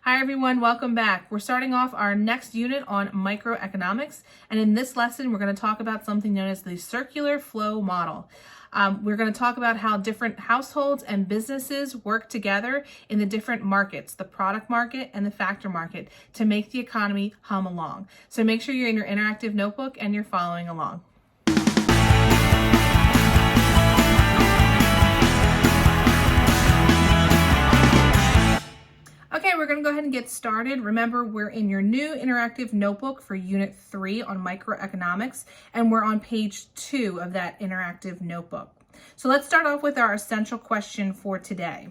Hi everyone, welcome back. We're starting off our next unit on microeconomics, and in this lesson we're going to talk about something known as the circular flow model. We're going to talk about how different households and businesses work together in the different markets, the product market and the factor market, to make the economy hum along. So make sure you're in your interactive notebook and you're following along. Okay, we're going to go ahead and get started. Remember, we're in your new interactive notebook for Unit 3 on microeconomics, and we're on page 2 of that interactive notebook. So let's start off with our essential question for today.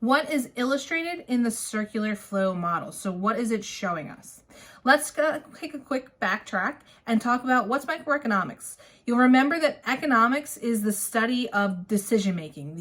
What is illustrated in the circular flow model? So what is it showing us? Let's take a quick backtrack and talk about what's microeconomics. You'll remember that economics is the study of decision making.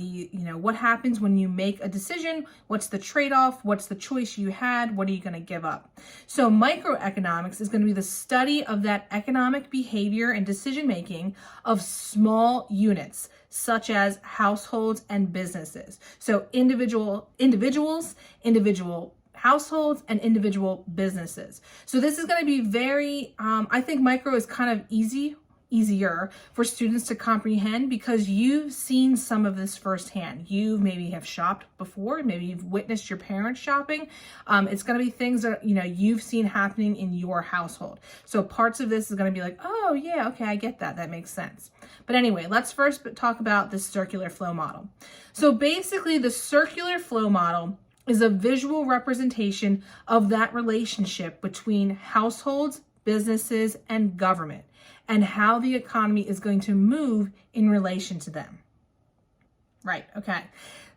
What happens when you make a decision, what's the trade-off, what's the choice you had, what are you going to give up? So microeconomics is going to be the study of that economic behavior and decision making of small units, such as households and businesses. So individuals, individual households, and individual businesses. So this is going to be very, I think micro is kind of easier for students to comprehend because you've seen some of this firsthand. You maybe have shopped before, maybe you've witnessed your parents shopping. It's going to be things that you've seen happening in your household. So parts of this is going to be like, oh yeah, okay, I get that. That makes sense. But anyway, let's first talk about the circular flow model. So basically, the circular flow model is a visual representation of that relationship between households, businesses, and government, and how the economy is going to move in relation to them. Right, okay.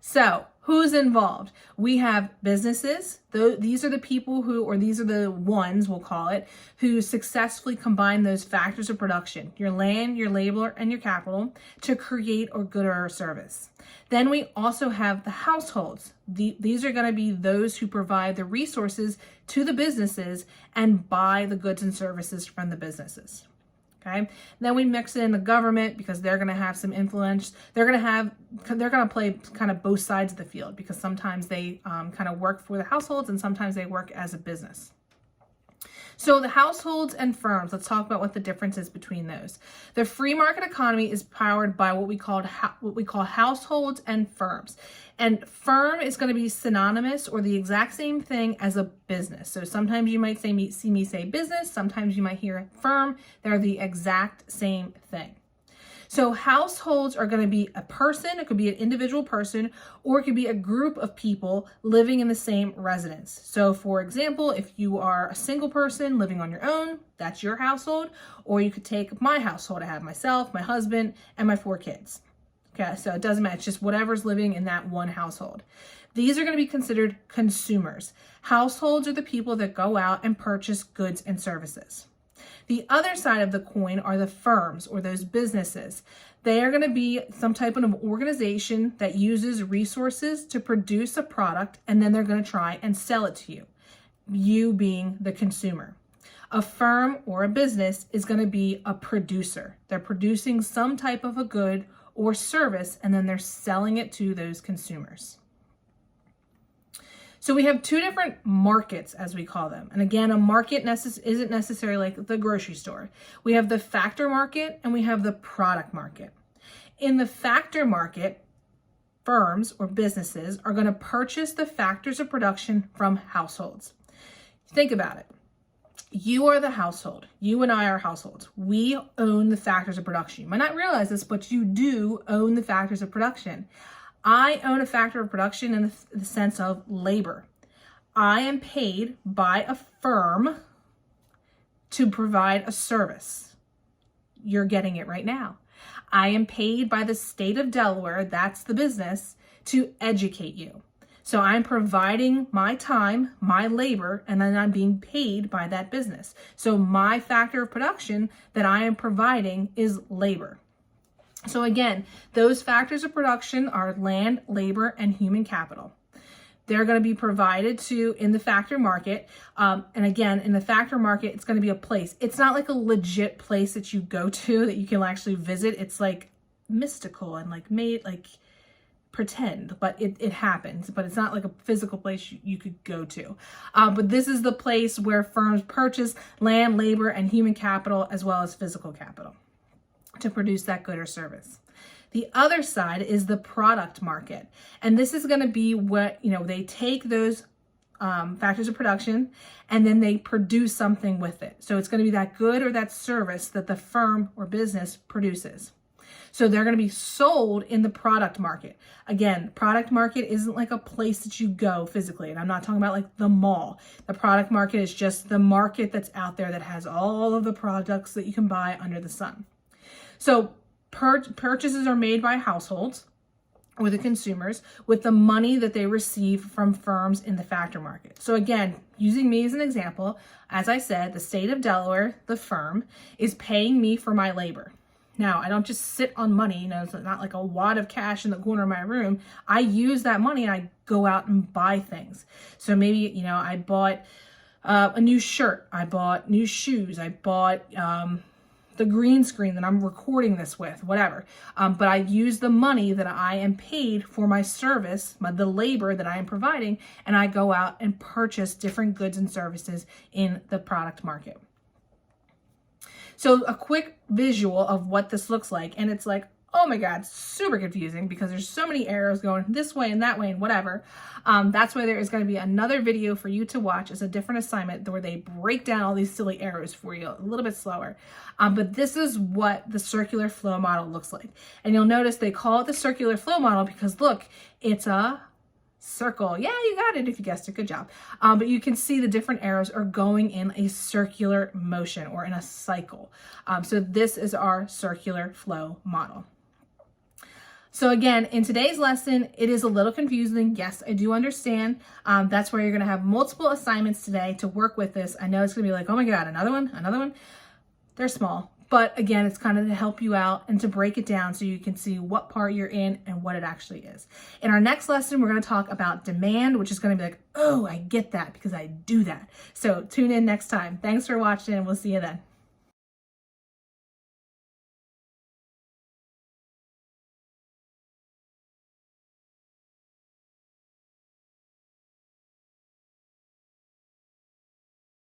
So who's involved? We have businesses. These are the people these are the ones, we'll call it, who successfully combine those factors of production, your land, your labor, and your capital, to create a good or a service. Then we also have the households. These are going to be those who provide the resources to the businesses and buy the goods and services from the businesses. Okay. Then we mix in the government because they're going to have some influence. They're going to play kind of both sides of the field because sometimes they kind of work for the households and sometimes they work as a business. So the households and firms, let's talk about what the difference is between those. The free market economy is powered by what we call households and firms. And firm is going to be synonymous or the exact same thing as a business. So sometimes you might see me say business, sometimes you might hear firm. They're the exact same thing. So households are going to be a person, it could be an individual person, or it could be a group of people living in the same residence. So for example, if you are a single person living on your own, that's your household, or you could take my household. I have myself, my husband, and my 4 kids. Okay, so it doesn't matter, it's just whatever's living in that one household. These are going to be considered consumers. Households are the people that go out and purchase goods and services. The other side of the coin are the firms or those businesses. They are going to be some type of organization that uses resources to produce a product, and then they're going to try and sell it to you being the consumer. A firm or a business is going to be a producer. They're producing some type of a good or service, and then they're selling it to those consumers. So we have 2 different markets, as we call them. And again, a market isn't necessarily like the grocery store. We have the factor market and we have the product market. In the factor market, firms or businesses are going to purchase the factors of production from households. Think about it. You are the household. You and I are households. We own the factors of production. You might not realize this, but you do own the factors of production. I own a factor of production in the sense of labor. I am paid by a firm to provide a service. You're getting it right now. I am paid by the state of Delaware, that's the business, to educate you. So I'm providing my time, my labor, and then I'm being paid by that business. So my factor of production that I am providing is labor. So again, those factors of production are land, labor, and human capital. They're going to be provided to in the factor market. And again, in the factor market, it's going to be a place. It's not like a legit place that you go to that you can actually visit. It's like mystical and like made like pretend, but it happens, but it's not like a physical place you could go to. But this is the place where firms purchase land, labor, and human capital, as well as physical capital to produce that good or service. The other side is the product market. And this is going to be what, they take those factors of production and then they produce something with it. So it's going to be that good or that service that the firm or business produces. So they're going to be sold in the product market. Again, product market isn't like a place that you go physically. And I'm not talking about like the mall. The product market is just the market that's out there that has all of the products that you can buy under the sun. So purchases are made by households or the consumers with the money that they receive from firms in the factor market. So again, using me as an example, as I said, the state of Delaware, the firm, is paying me for my labor. Now, I don't just sit on money, it's not like a wad of cash in the corner of my room. I use that money and I go out and buy things. So maybe, I bought a new shirt, I bought new shoes, I bought the green screen that I'm recording this with, whatever. But I use the money that I am paid for my service, the labor that I am providing, and I go out and purchase different goods and services in the product market. So a quick visual of what this looks like, and it's like, oh my God, super confusing because there's so many arrows going this way and that way and whatever. That's why there is going to be another video for you to watch as a different assignment where they break down all these silly arrows for you a little bit slower. But this is what the circular flow model looks like. And you'll notice they call it the circular flow model because look, it's a circle. Yeah, you got it if you guessed it. Good job. But you can see the different arrows are going in a circular motion or in a cycle. So this is our circular flow model. So again, in today's lesson, it is a little confusing. Yes, I do understand. That's where you're going to have multiple assignments today to work with this. I know it's going to be like, oh my God, another one. They're small. But again, it's kind of to help you out and to break it down so you can see what part you're in and what it actually is. In our next lesson, we're going to talk about demand, which is going to be like, oh, I get that because I do that. So tune in next time. Thanks for watching and we'll see you then.